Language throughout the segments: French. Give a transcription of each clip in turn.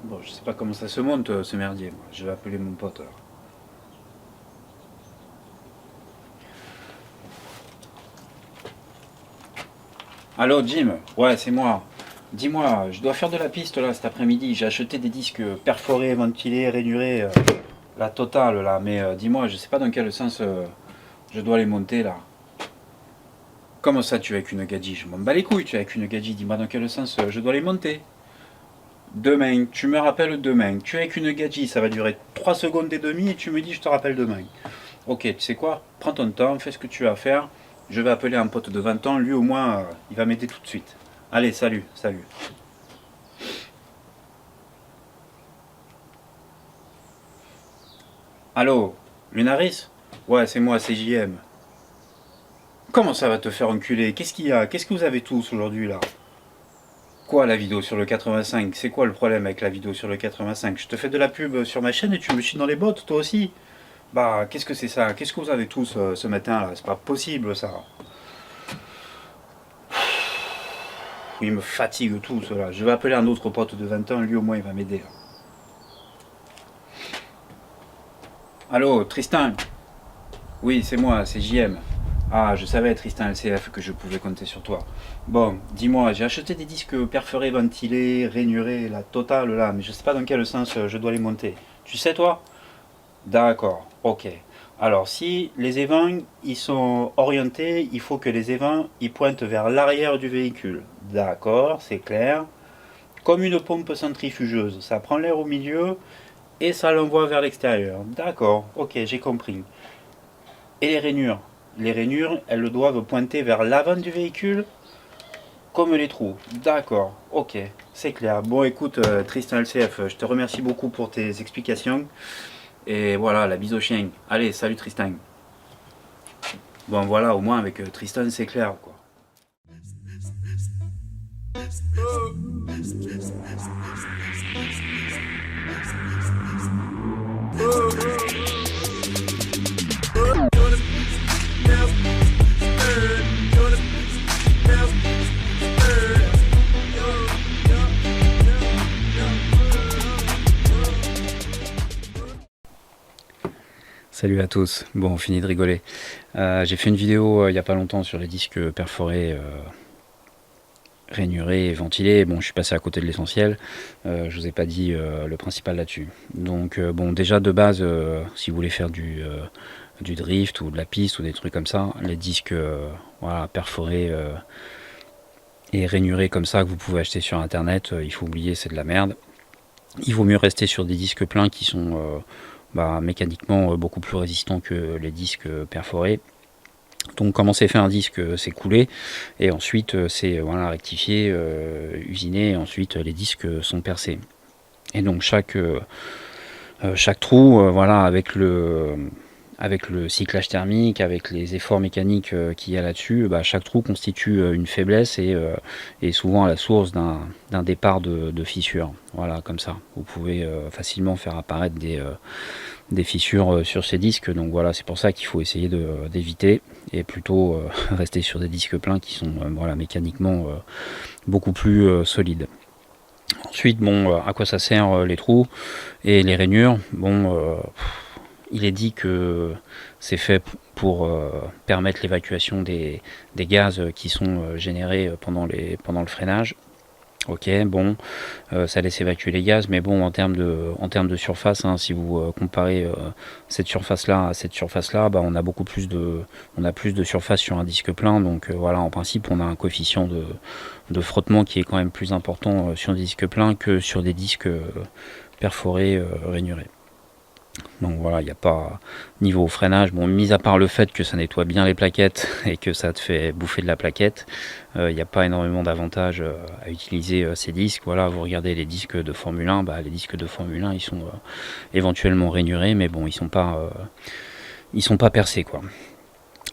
Bon, je sais pas comment ça se monte ce merdier, moi. Je vais appeler mon pote. Allô Jim? Ouais, c'est moi. Dis-moi, je dois faire de la piste là cet après-midi. J'ai acheté des disques perforés, ventilés, rainurés, la totale là. Mais dis-moi, je sais pas dans quel sens je dois les monter là. Comment ça tu es avec une gadji? Je m'en bats les couilles, tu es avec une gadji. Dis-moi dans quel sens je dois les monter. Demain, tu me rappelles demain. Tu es avec une gadji, ça va durer 3 secondes et demie et tu me dis je te rappelle demain. Ok, tu sais quoi? Prends ton temps, fais ce que tu as à faire. Je vais appeler un pote de 20 ans, lui au moins il va m'aider tout de suite. Allez, salut, salut. Allô, Lunaris? Ouais, c'est moi, c'est JM. Comment ça va te faire enculer? Qu'est-ce qu'il y a? Qu'est-ce que vous avez tous aujourd'hui là? Quoi la vidéo sur le 85? C'est quoi le problème avec la vidéo sur le 85? Je te fais de la pub sur ma chaîne et tu me chies dans les bottes, toi aussi? Bah, qu'est-ce que c'est ça? Qu'est-ce que vous avez tous ce matin là? C'est pas possible ça. Il me fatigue tout cela. Je vais appeler un autre pote de 20 ans, lui au moins il va m'aider. Allô, Tristan? Oui, c'est moi, c'est JM. Ah, je savais, Tristan LCF, que je pouvais compter sur toi. Bon, dis-moi, j'ai acheté des disques perforés, ventilés, rainurés, la totale là, mais je sais pas dans quel sens je dois les monter. Tu sais, toi? D'accord, ok. Alors, si les évents ils sont orientés, il faut que les évents ils pointent vers l'arrière du véhicule. D'accord, c'est clair. Comme une pompe centrifugeuse, ça prend l'air au milieu et ça l'envoie vers l'extérieur. D'accord, ok, j'ai compris. Et les rainures? Les rainures, elles doivent pointer vers l'avant du véhicule comme les trous. D'accord, ok, c'est clair. Bon, écoute, Tristan LCF, je te remercie beaucoup pour tes explications. Et voilà, la bise au chien. Allez, salut Tristan. Bon, voilà, au moins avec Tristan, c'est clair, quoi. Salut à tous, bon on finit de rigoler. J'ai fait une vidéo il n'y a pas longtemps sur les disques perforés, rainurés et ventilés. Bon, je suis passé à côté de l'essentiel, je vous ai pas dit le principal là-dessus. Donc bon, déjà de base, si vous voulez faire du drift ou de la piste ou des trucs comme ça, les disques voilà, perforés et rainurés comme ça que vous pouvez acheter sur internet, il faut oublier, c'est de la merde. Il vaut mieux rester sur des disques pleins qui sont mécaniquement beaucoup plus résistants que les disques perforés. Donc comment c'est fait un disque, c'est coulé et ensuite c'est voilà, rectifié, usiné et ensuite les disques sont percés. Et donc chaque trou, voilà, avec le cyclage thermique, avec les efforts mécaniques qu'il y a là-dessus, chaque trou constitue une faiblesse et souvent à la source d'un départ de fissure. Voilà, comme ça. Vous pouvez facilement faire apparaître des fissures sur ces disques. Donc voilà, c'est pour ça qu'il faut essayer d'éviter et plutôt rester sur des disques pleins qui sont voilà, mécaniquement beaucoup plus solides. Ensuite, bon, à quoi ça sert les trous et les rainures? Bon, il est dit que c'est fait pour permettre l'évacuation des gaz qui sont générés pendant le freinage. Ok, bon, ça laisse évacuer les gaz, mais bon, en termes de surface, hein, si vous comparez cette surface-là à cette surface-là, on a plus de surface sur un disque plein, donc voilà, en principe, on a un coefficient de frottement qui est quand même plus important sur des disques pleins que sur des disques perforés, rainurés. Donc voilà, il n'y a pas niveau freinage, bon, mis à part le fait que ça nettoie bien les plaquettes et que ça te fait bouffer de la plaquette, il n'y a pas énormément d'avantages à utiliser ces disques. Voilà, vous regardez les disques de Formule 1, les disques de Formule 1 ils sont éventuellement rainurés, mais bon, ils sont pas percés quoi.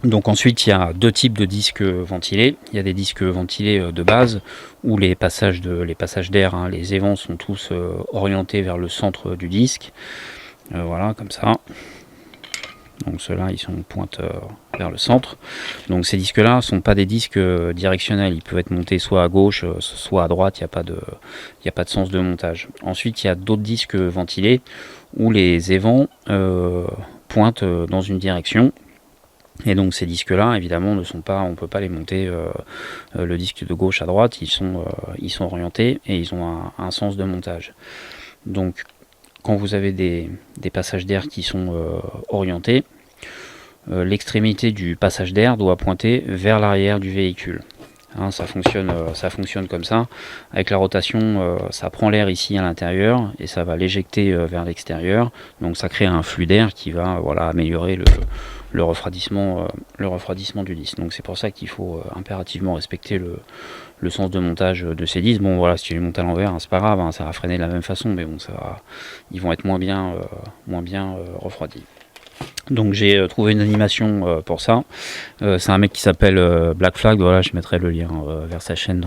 Donc ensuite il y a deux types de disques ventilés. Il y a des disques ventilés de base où les passages d'air, hein, les évents sont tous orientés vers le centre du disque. Voilà, comme ça. Donc ceux-là, ils sont vers le centre. Donc ces disques-là ne sont pas des disques directionnels, ils peuvent être montés soit à gauche, soit à droite, il n'y a pas de sens de montage. Ensuite, il y a d'autres disques ventilés où les évents pointent dans une direction. Et donc ces disques-là, évidemment, on ne peut pas les monter le disque de gauche à droite, ils sont orientés et ils ont un sens de montage. Donc quand vous avez des passages d'air qui sont orientés, l'extrémité du passage d'air doit pointer vers l'arrière du véhicule. Hein, ça fonctionne comme ça. Avec la rotation, ça prend l'air ici à l'intérieur et ça va l'éjecter vers l'extérieur. Donc ça crée un flux d'air qui va améliorer le refroidissement du disque. Donc c'est pour ça qu'il faut impérativement respecter le sens de montage de ces disques. Bon voilà, si tu les montes à l'envers, hein, c'est pas grave, hein, ça va freiner de la même façon, mais bon, ils vont être moins bien refroidis. Donc j'ai trouvé une animation pour ça. C'est un mec qui s'appelle Black Flag. Voilà, je mettrai le lien vers sa chaîne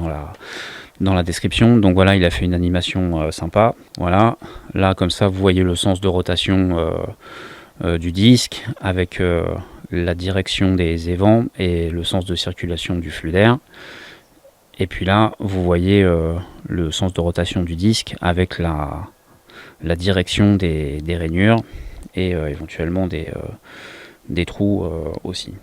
dans la description. Donc voilà, il a fait une animation sympa. Voilà, là comme ça, vous voyez le sens de rotation du disque avec la direction des évents et le sens de circulation du flux d'air. Et puis là, vous voyez le sens de rotation du disque avec la direction des rainures et éventuellement des trous aussi.